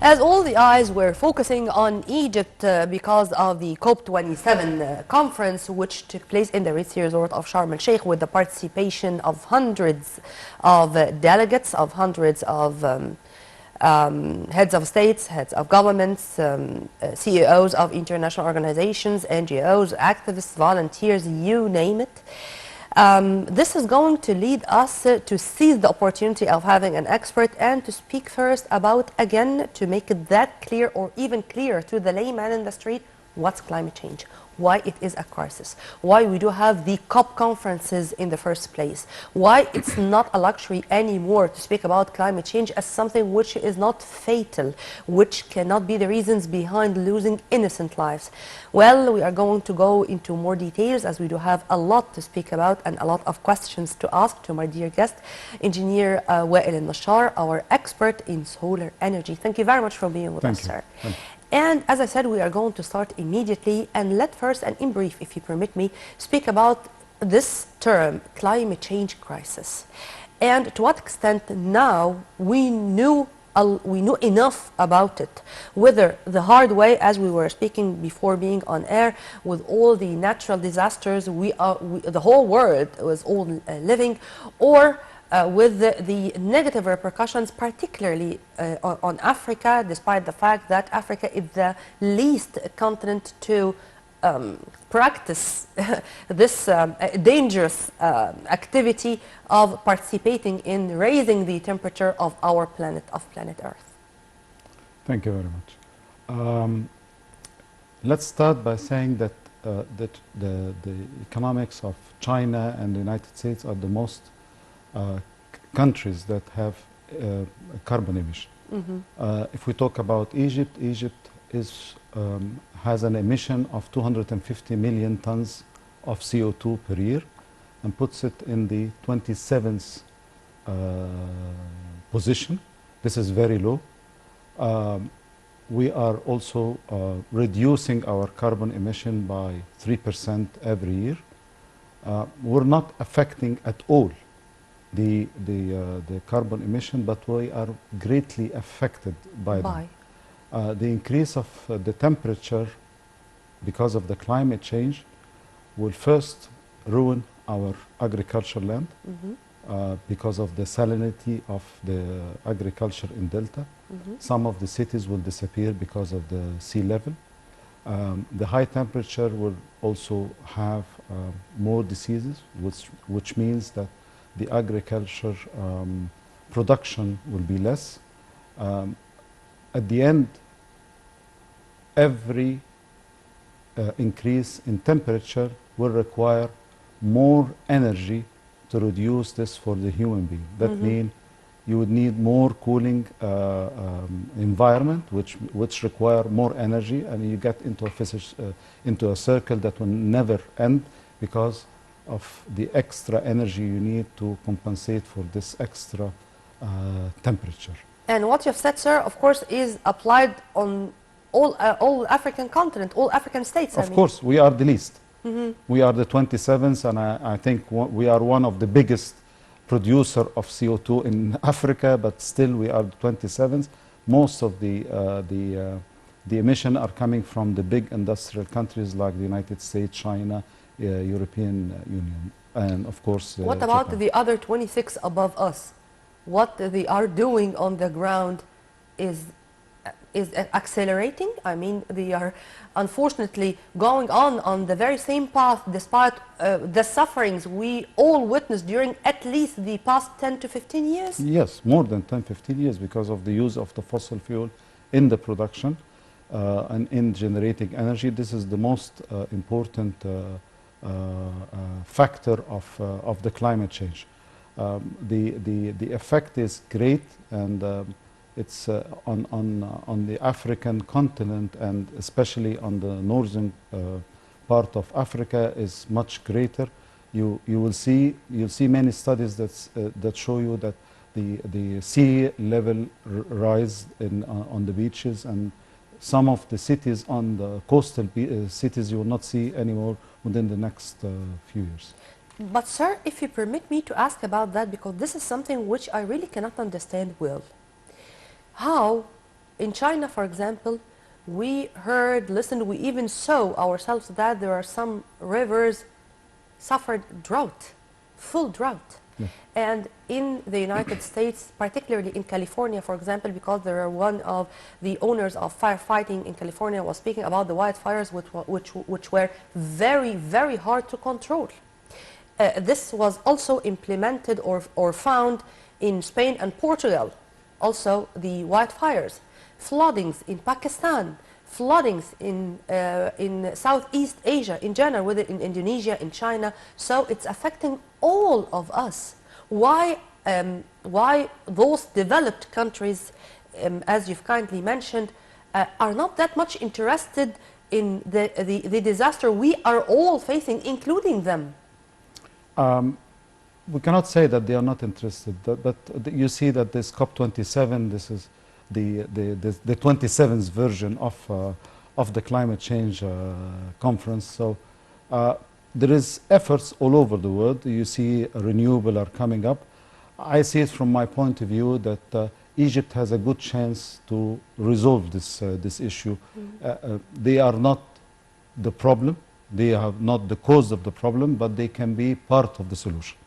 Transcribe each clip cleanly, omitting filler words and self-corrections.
As all the eyes were focusing on Egypt because of the COP27 conference, which took place in the ritzy resort of Sharm el-Sheikh with the participation of hundreds of delegates, of hundreds of heads of states, heads of governments, CEOs of international organizations, NGOs, activists, volunteers, you name it. This is going to lead us to seize the opportunity of having an expert and to speak first about, again, to make it that clear or even clearer to the layman in the street, what's climate change, why it is a crisis, why we do have the COP conferences in the first place, why it's not a luxury anymore to speak about climate change as something which is not fatal, which cannot be the reasons behind losing innocent lives. Well, we are going to go into more details as we do have a lot to speak about and a lot of questions to ask to my dear guest, Engineer Wael Nashaar, our expert in solar energy. Thank you very much for being with us, sir. And as I said, we are going to start immediately, and let first, and in brief, if you permit me, speak about this term, climate change crisis, and to what extent now we knew enough about it, whether the hard way, as we were speaking before being on air, with all the natural disasters the whole world was all living, or with the negative repercussions, particularly on Africa, despite the fact that Africa is the least continent to practice this dangerous activity of participating in raising the temperature of our planet, planet Earth. Thank you very much. Let's start by saying that, the economics of China and the United States are the most countries that have carbon emission. If we talk about Egypt, Egypt has an emission of 250 million tons of CO2 per year and puts it in the 27th position. This is very low. We are also reducing our carbon emission by 3% every year. We're not affecting at all the carbon emission, but we are greatly affected by them. The increase of the temperature because of the climate change will first ruin our agricultural land because of the salinity of the agriculture in Delta. Some of the cities will disappear because of the sea level. The high temperature will also have more diseases, which means that the agriculture production will be less. At the end, every increase in temperature will require more energy to reduce this for the human being. That means you would need more cooling environment, which require more energy, and you get into a circle that will never end because of the extra energy you need to compensate for this extra temperature. And what you've said, sir, of course, is applied on all African continent, all African states. Of course, we are the least. We are the 27th, and I think we are one of the biggest producer of CO2 in Africa, but still we are the 27th. Most of the emission are coming from the big industrial countries like the United States, China, European Union, and of course what about Japan. The other 26 above us? What they are doing on the ground is accelerating. I mean, they are unfortunately going on the very same path despite the sufferings we all witnessed during at least the past 10 to 15 years. Yes, more than 10-15 years because of the use of the fossil fuel in the production and in generating energy. This is the most important factor of the climate change. The effect is great, and it's on the African continent, and especially on the northern part of Africa is much greater. You'll see many studies that show you that the sea level rise on the beaches, and some of the cities on the coastal cities you will not see anymore within the next few years. But sir, if you permit me to ask about that, because this is something which I really cannot understand well. How in China, for example, we heard, listened, we even saw ourselves that there are some rivers suffered drought, full drought. Yeah. And in the United States, particularly in California, for example, because there are one of the owners of firefighting in California was speaking about the wildfires which were very, very hard to control. This was also implemented or found in Spain and Portugal. Also the wildfires, floodings in Pakistan, floodings in Southeast Asia in general, whether in Indonesia, in China. So it's affecting all of us. Why those developed countries, as you've kindly mentioned, are not that much interested in the disaster we are all facing, including them? We cannot say that they are not interested, but you see that this COP27, this is the 27th version of the climate change conference. So there is efforts all over the world. You see renewable are coming up. I see it from my point of view that Egypt has a good chance to resolve this issue. They are not the problem. They are not the cause of the problem, but they can be part of the solution.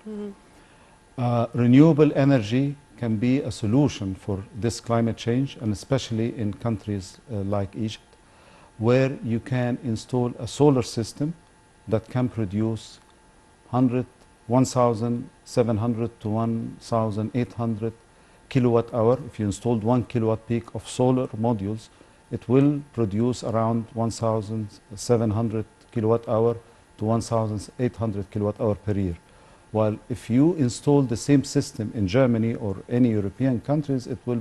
Renewable energy can be a solution for this climate change, and especially in countries like Egypt, where you can install a solar system that can produce 1,700 to 1,800 kilowatt hour. If you installed 1 kilowatt peak of solar modules, it will produce around 1,700 kilowatt hour to 1,800 kilowatt hour per year. While if you install the same system in Germany or any European countries, it will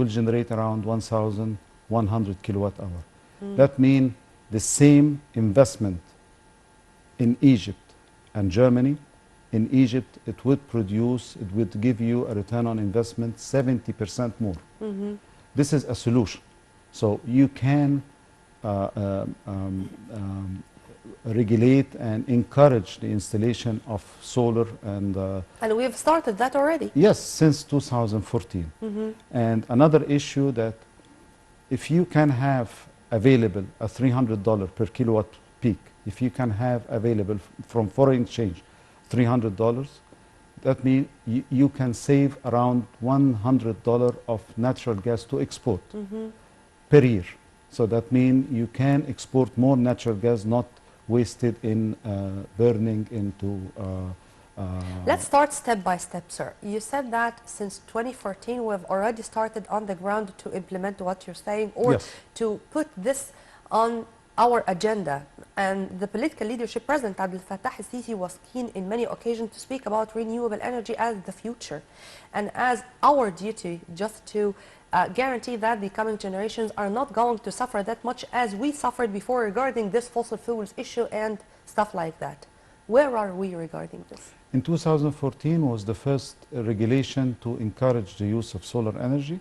generate around 1,100 kilowatt hour. That means the same investment in Egypt and Germany. In Egypt, it would give you a return on investment 70% more. This is a solution. So you can regulate and encourage the installation of solar and we have started that already. Yes, since 2014. And another issue that if you can have available a $300 per kilowatt peak, if you can have available from foreign exchange $300, that means you can save around $100 of natural gas to export per year. So that means you can export more natural gas, not wasted in burning into... Let's start step by step, sir. You said that since 2014 we have already started on the ground to implement what you're saying, or Yes. to put this on our agenda. And the political leadership, President Abdel Fattah al-Sisi, was keen in many occasions to speak about renewable energy as the future and as our duty just to guarantee that the coming generations are not going to suffer that much as we suffered before regarding this fossil fuels issue and stuff like that. Where are we regarding this? In 2014 was the first regulation to encourage the use of solar energy.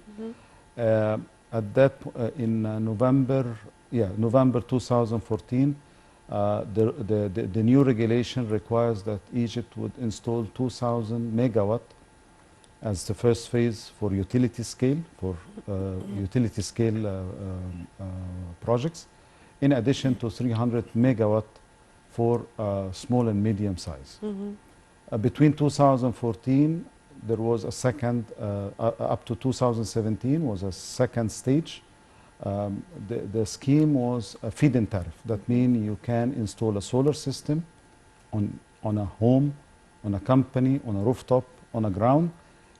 At that, in November 2014, the new regulation requires that Egypt would install 2,000 megawatt as the first phase for utility scale, projects, in addition to 300 megawatt for small and medium size. Between 2014, there was a second, up to 2017 was a second stage. The scheme was a feed-in tariff. That means you can install a solar system on a home, on a company, on a rooftop, on a ground,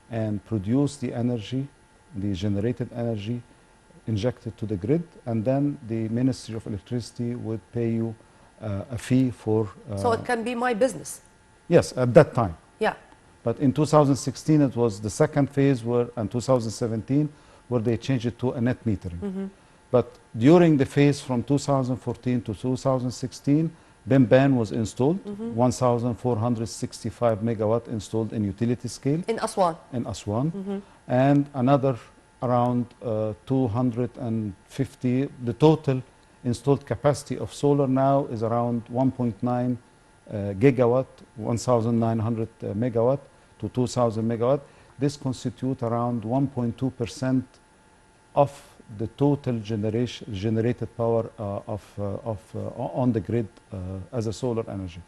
and produce the energy, the generated energy, injected to the grid, and then the Ministry of Electricity would pay you a fee for... so it can be my business? Yes, at that time. Yeah. But in 2016, it was the second phase, and 2017, where they changed it to a net metering. But during the phase from 2014 to 2016, BIM-BAN was installed, 1,465 megawatt installed in utility scale. In Aswan? In Aswan. And another around 250. The total installed capacity of solar now is around 1.9 gigawatt, 1,900 megawatt to 2,000 megawatt. This constitutes around 1.2% of the total generated power on the grid as a solar energy.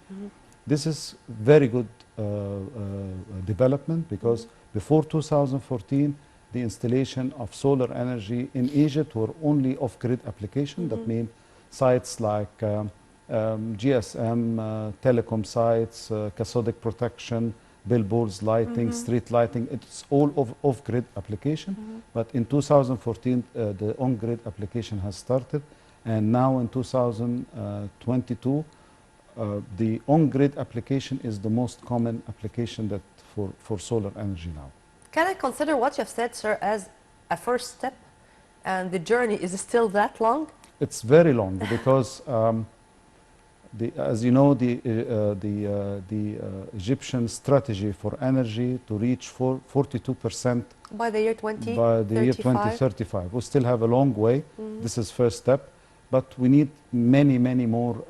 This is very good development, because before 2014, the installation of solar energy in Egypt were only off-grid application. That means sites like GSM, telecom sites, cathodic protection, billboards, lighting, street lighting. It's all off-grid application. But in 2014, the on-grid application has started. And now in 2022, the on-grid application is the most common application that for solar energy now. Can I consider what you've said, sir, as a first step, and the journey is still that long? It's very long, because as you know, the Egyptian strategy for energy to reach 42% by the year 2035. By the year 2035. We still have a long way. This is first step, but we need many, many more.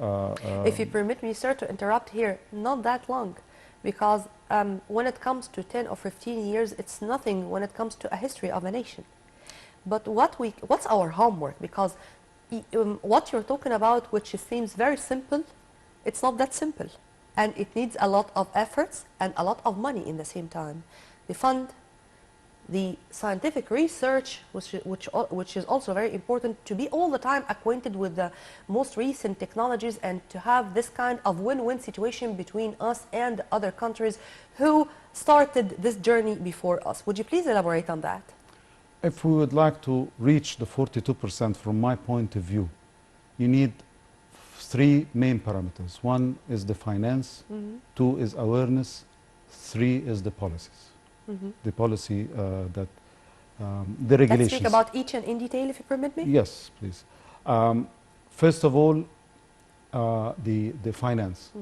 If you permit me, sir, to interrupt here, not that long, because when it comes to 10 or 15 years, it's nothing when it comes to a history of a nation. But what's our homework? Because what you're talking about, which seems very simple, it's not that simple. And it needs a lot of efforts and a lot of money in the same time. The fund, the scientific research, which is also very important, to be all the time acquainted with the most recent technologies, and to have this kind of win-win situation between us and other countries who started this journey before us. Would you please elaborate on that? If we would like to reach the 42%, from my point of view, you need three main parameters. One is the finance, two is awareness, three is the policies. The policy that the regulations. Let's speak about each and in detail, if you permit me. Yes, please. First of all, the finance.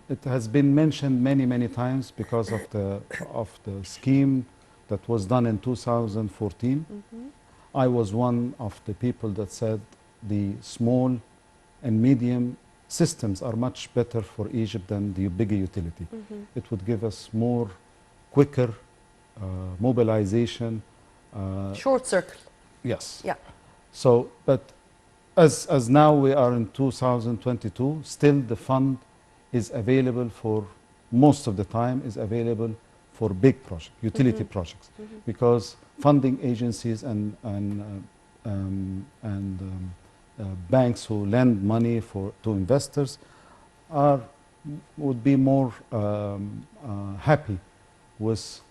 It has been mentioned many, many times because of the scheme that was done in 2014. I was one of the people that said the small and medium systems are much better for Egypt than the bigger utility. It would give us more quicker mobilization. Short circle. Yes. Yeah. So, but as now we are in 2022, still the fund is available for, most of the time is available for big projects, utility projects, because funding agencies and banks who lend money to investors would be more happy with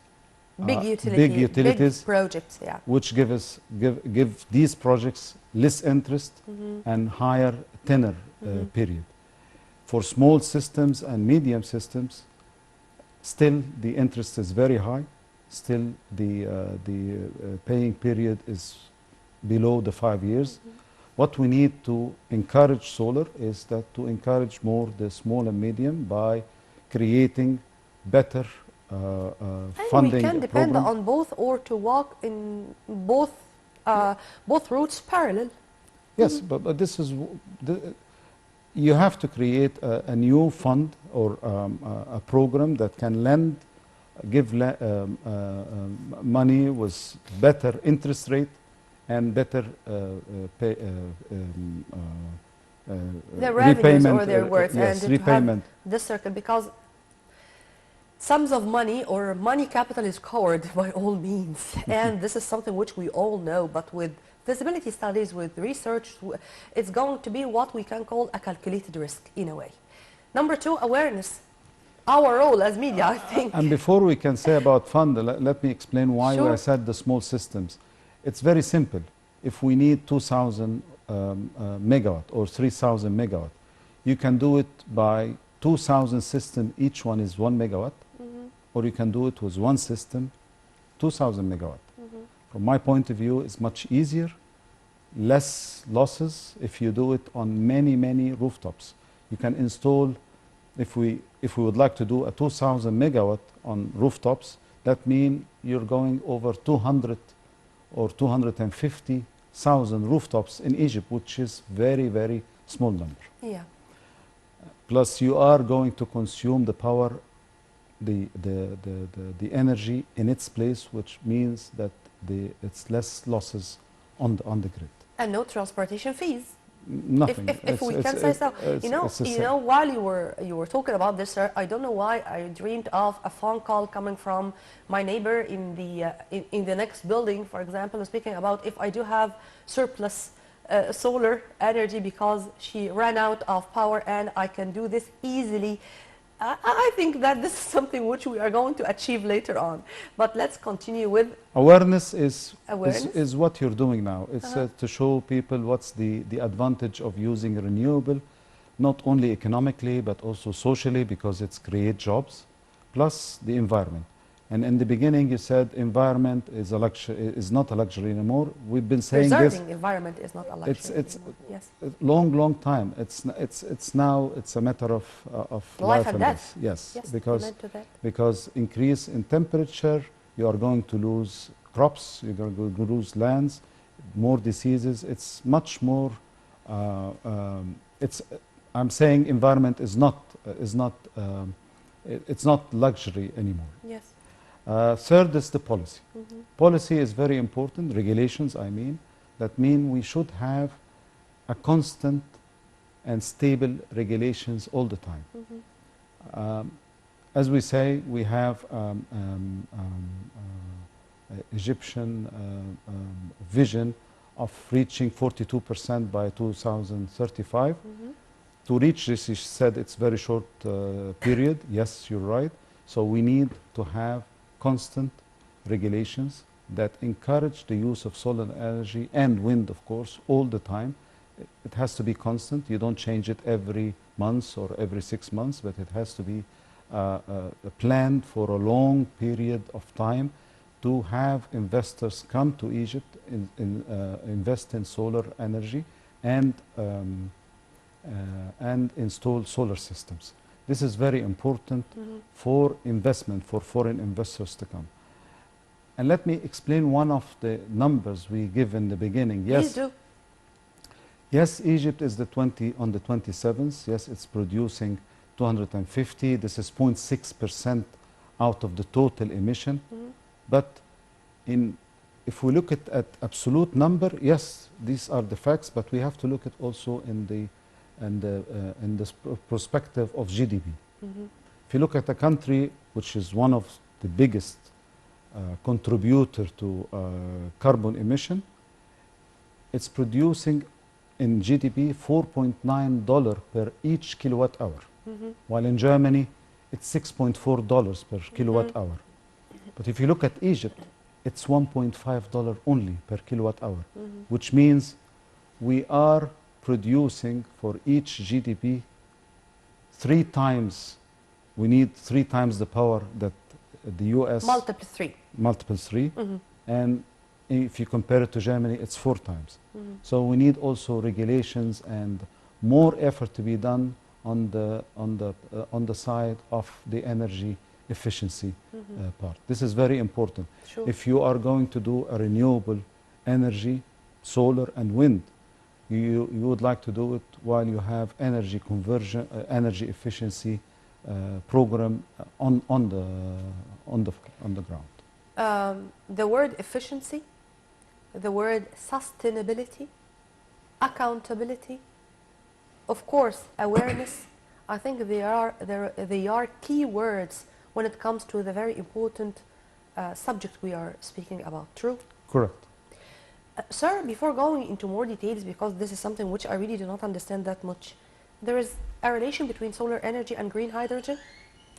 big utilities, big projects, yeah, which give these projects less interest and higher tenor period. For small systems and medium systems, still the interest is very high. Still the paying period is below the 5 years. What we need to encourage solar is that to encourage more the small and medium by creating better funding. We can depend on both, or to walk in both routes parallel. Yes, but this is you have to create a new fund or a program that can give money with better interest rate and better their revenues or their worth, yes, and repayment. To have this circle, because sums of money or money capital is covered by all means, and this is something which we all know, but with feasibility studies, with research, it's going to be what we can call a calculated risk in a way. Number two, awareness. Our role as media, I think. And before we can say about fund, let me explain why I said the small systems. It's very simple. If we need 2,000 megawatt or 3,000 megawatt, you can do it by 2,000 systems, each one is 1 megawatt, or you can do it with one system, 2,000 megawatt. From my point of view, it's much easier, less losses if you do it on many, many rooftops. You can install, if we would like to do a 2,000 megawatt on rooftops, that means you're going over 200 or 250,000 rooftops in Egypt, which is very, very small number. Yeah. Plus, you are going to consume the power the energy in its place, which means that it's less losses on the grid. And no transportation fees. Nothing. If we can say so, while you were talking about this, sir, I don't know why I dreamed of a phone call coming from my neighbor in the next building, for example, speaking about if I do have surplus solar energy because she ran out of power and I can do this easily. I think that this is something which we are going to achieve later on. But let's continue with awareness. Awareness? Is what you're doing now. It's to show people what's the advantage of using renewable, not only economically but also socially, because it's create jobs, plus the environment. And in the beginning, you said environment is a luxury, is not a luxury anymore. We've been saying preserving environment is not a luxury it's anymore. Yes. a long time. It's now it's a matter of Life and death. Yes, Yes, because increase in temperature, you are going to lose crops, you're going to lose lands, more diseases. It's much more. I'm saying environment is not it's not luxury anymore. Yes. Third is the policy. Policy is very important. Regulations, I mean, that mean we should have a constant and stable regulations all the time. As we say, we have Egyptian vision of reaching 42% by 2035. To reach this, you said it's very short period. Yes, you're right. So we need to have constant regulations that encourage the use of solar energy and wind, of course, all the time. It has to be constant. You don't change it every month or every 6 months, but it has to be planned for a long period of time to have investors come to Egypt, invest in solar energy and install solar systems. This is very important for investment, for foreign investors to come. And let me explain one of the numbers we give in the beginning. Please do. Yes, Egypt is on the 27th. Yes, it's producing 250. This is 0.6% out of the total emission. But if we look at absolute number, yes, these are the facts, but we have to look at also in the perspective of GDP. If you look at a country which is one of the biggest contributor to carbon emission, it's producing in GDP $4.9 per each kilowatt hour, while in Germany it's $6.4 per kilowatt hour. But if you look at Egypt, it's $1.5 only per kilowatt hour, which means we are producing for each GDP 3 times. We need 3 times the power that the US multiple 3, and if you compare it to Germany, it's 4 times. So we need also regulations and more effort to be done on the side of the energy efficiency part. This is very important. Sure. If you are going to do a renewable energy, solar and wind, you would like to do it while you have energy conversion, energy efficiency program on the ground. The word efficiency, the word sustainability, accountability, of course, awareness. I think they are key words when it comes to the very important subject we are speaking about. True? Correct. Sir, before going into more details, because this is something which I really do not understand that much, there is a relation between solar energy and green hydrogen?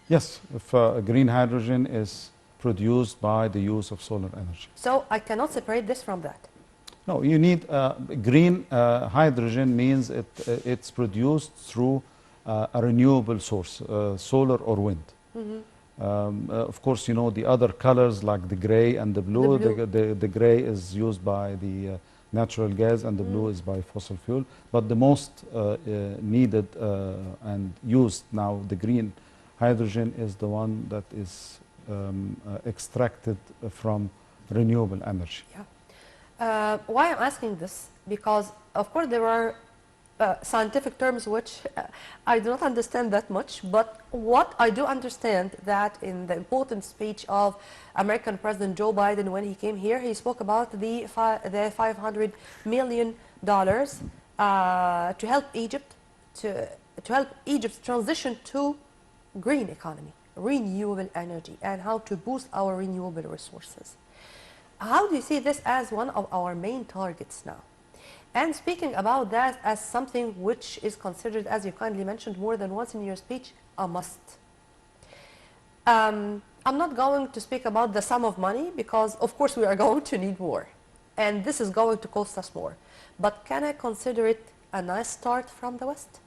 Yes, if green hydrogen is produced by the use of solar energy. So I cannot separate this from that? No, you need green hydrogen means it's produced through a renewable source, solar or wind. Of course, you know the other colors like the gray and the blue. The gray is used by the natural gas and the blue is by fossil fuel. But the most needed and used now, the green hydrogen, is the one that is extracted from renewable energy. Yeah. Why I'm asking this? Because of course there are scientific terms which I do not understand that much, but what I do understand that in the important speech of American President Joe Biden when he came here, he spoke about the $500 million to help Egypt to help Egypt's transition to green economy, renewable energy, and how to boost our renewable resources. How do you see this as one of our main targets now? And speaking about that as something which is considered, as you kindly mentioned more than once in your speech, a must. I'm not going to speak about the sum of money because, of course, we are going to need more. And this is going to cost us more. But can I consider it a nice start from the West?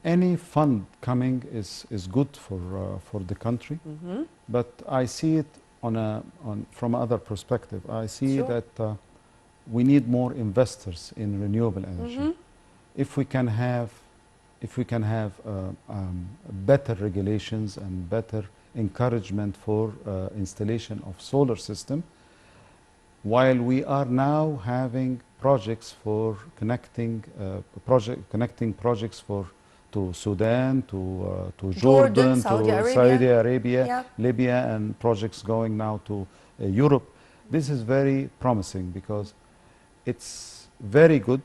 Any fund coming is good for the country, but I see it from another perspective. I see Sure. that we need more investors in renewable energy. If we can have better regulations and better encouragement for installation of solar system, while we are now having projects for connecting projects to Sudan, to Jordan, Saudi to Arabia. Saudi Arabia, Yeah. Libya, and projects going now to Europe. This is very promising because it's very good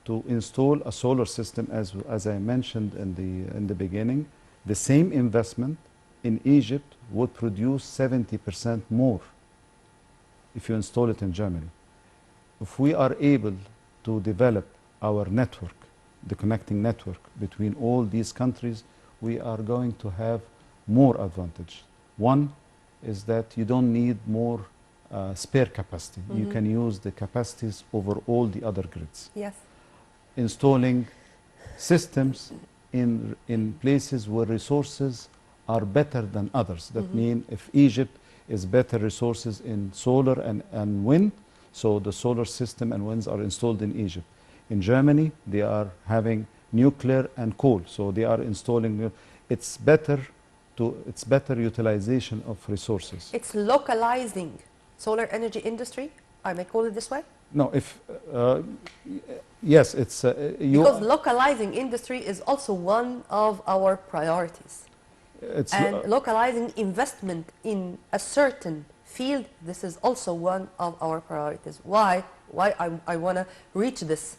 to install a solar system, as I mentioned in the beginning. The same investment in Egypt would produce 70% more if you install it in Germany. If we are able to develop our network, the connecting network between all these countries, we are going to have more advantage. One is that you don't need more spare capacity. You can use the capacities over all the other grids. Yes. Installing systems in places where resources are better than others. That means if Egypt is better resources in solar and wind, so the solar system and winds are installed in Egypt. In Germany, they are having nuclear and coal, so they are installing. It's better utilization of resources. It's localizing solar energy industry, I may call it this way? No, yes, it's Because localizing industry is also one of our priorities. And localizing investment in a certain field, this is also one of our priorities. Why I want to reach this?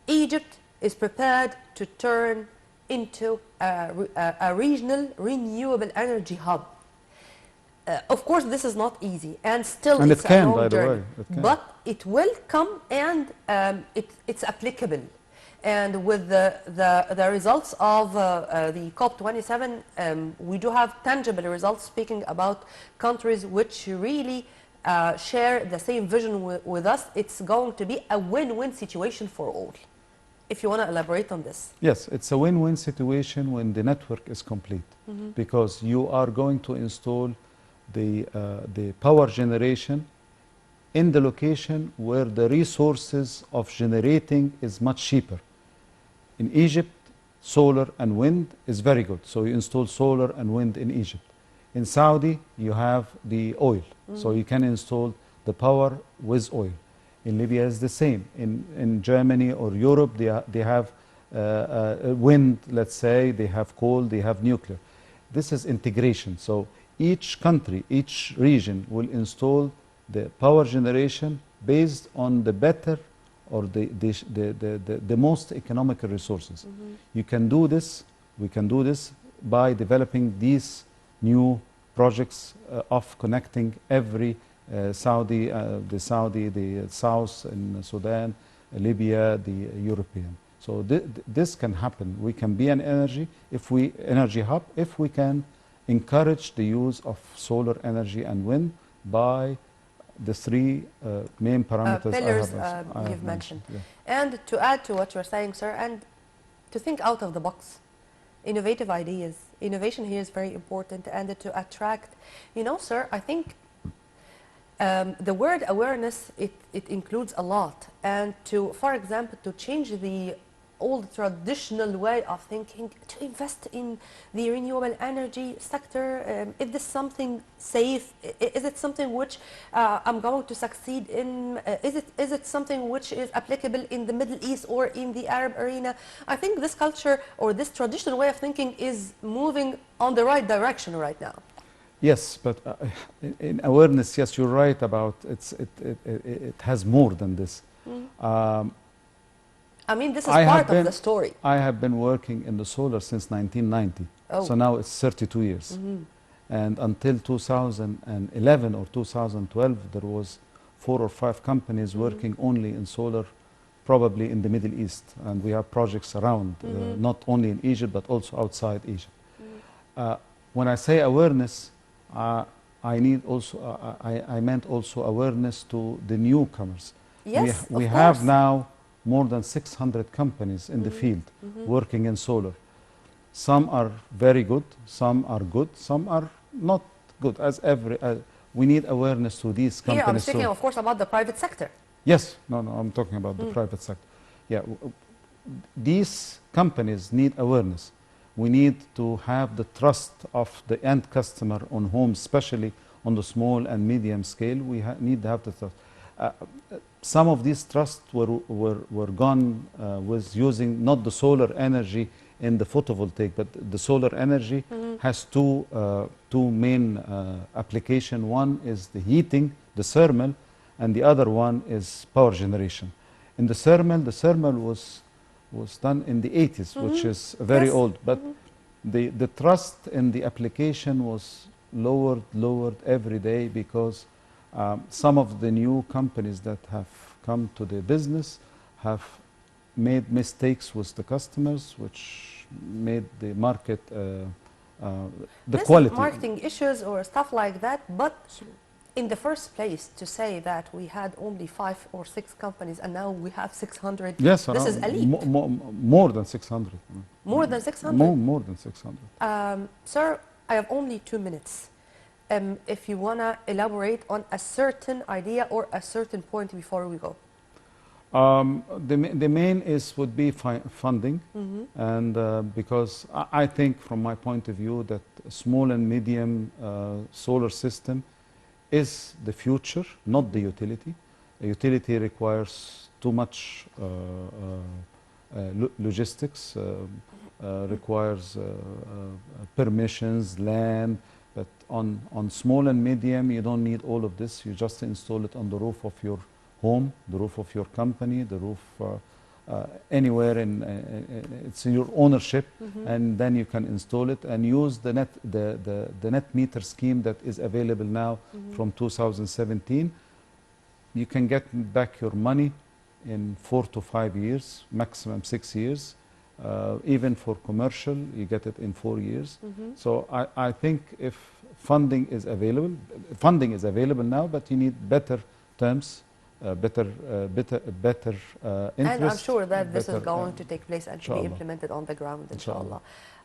Egypt is prepared to turn into a regional renewable energy hub. Of course, this is not easy, and still And it's it can, a long by the journey. way, it can. But it will come, and it's applicable. And with the results of the COP27, we do have tangible results speaking about countries which really share the same vision with us. It's going to be a win-win situation for all. If you want to elaborate on this. Yes, it's a win-win situation when the network is complete, because you are going to install the power generation in the location where the resources of generating is much cheaper. In Egypt, solar and wind is very good, so you install solar and wind in Egypt. In Saudi, you have the oil, so you can install the power with oil. In Libya is the same. In Germany or Europe, they have wind, let's say, they have coal, they have nuclear. This is integration. So each country, each region will install the power generation based on the better or the most economical resources. You can do this, we can do this by developing these new projects of connecting every the South in Sudan, Libya, the European. So this can happen. We can be an energy hub if we can encourage the use of solar energy and wind by the three main parameters pillars I have you've mentioned. Yeah. And to add to what you're saying, sir, and to think out of the box, innovative ideas. Innovation here is very important, and to attract, sir, I think the word awareness, it includes a lot. And for example, to change the old traditional way of thinking to invest in the renewable energy sector? Is this something safe? Is it something which I'm going to succeed in? Is it something which is applicable in the Middle East or in the Arab arena? I think this culture or this traditional way of thinking is moving on the right direction right now. Yes, but in awareness, yes, you're right about it has more than this. Um, I mean, this is I have part of been- the story. I have been working in the solar since 1990, Oh. so now it's 32 years. And until 2011 or 2012, there was 4 or 5 companies working only in solar, probably in the Middle East. And we have projects around, not only in Egypt, but also outside Egypt. When I say awareness, I need also, I meant also awareness to the newcomers. Yes, We of have course. now more than 600 companies in the field working in solar. Some are very good, some are good, some are not good. We need awareness to these Here I'm companies. speaking, too. of course, about the private sector. Yes, no, I'm talking about the private sector. Yeah, these companies need awareness. We need to have the trust of the end customer on homes, especially on the small and medium scale. We need to have the trust. Some of these trusts were gone with using not the solar energy in the photovoltaic, but the solar energy has two main application. One is the heating, the thermal, and the other one is power generation. In the thermal was done in the 80s, which is very Yes. old, but the trust in the application was lowered every day because some of the new companies that have come to the business have made mistakes with the customers, which made the market, the This quality. marketing issues or stuff like that, but in the first place, to say that we had only 5 or 6 companies and now we have 600, Yes, this is a leap. more than 600. More than 600? More than 600. Sir, I have only 2 minutes. If you want to elaborate on a certain idea or a certain point before we go. The main would be funding, and because I think from my point of view that small and medium solar system is the future, not the utility. A utility requires too much logistics, requires permissions, land. But on small and medium, you don't need all of this. You just install it on the roof of your home, the roof of your company, the roof anywhere it's in your ownership, and then you can install it and use the net meter scheme that is available now from 2017. You can get back your money in 4 to 5 years, maximum 6 years. Even for commercial, you get it in 4 years. So I think if funding is available now, but you need better terms, better interest. And I'm sure that this is better, going to take place and to be inshallah. implemented on the ground, inshallah.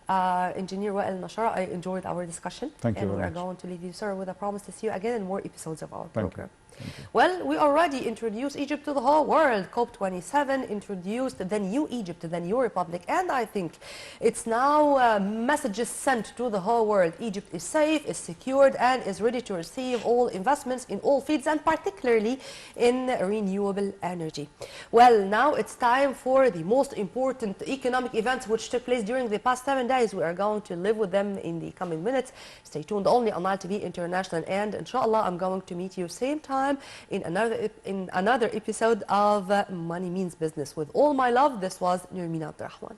Inshallah. Engineer Wael Nashaar, I enjoyed our discussion. Thank you and very we are much. going to leave you, sir, with a promise to see you again in more episodes of our Thank you. program. Thank you. Well, we already introduced Egypt to the whole world. COP27 introduced the new Egypt, the new republic, and I think it's now messages sent to the whole world. Egypt is safe, is secured, and is ready to receive all investments in all fields, and particularly in renewable energy. Well, now it's time for the most important economic events which took place during the past 7 days. We are going to live with them in the coming minutes. Stay tuned only on Nile TV International, and inshallah, I'm going to meet you same time in another episode of Money Means Business. With all my love, this was Nurmina Abdurrahman.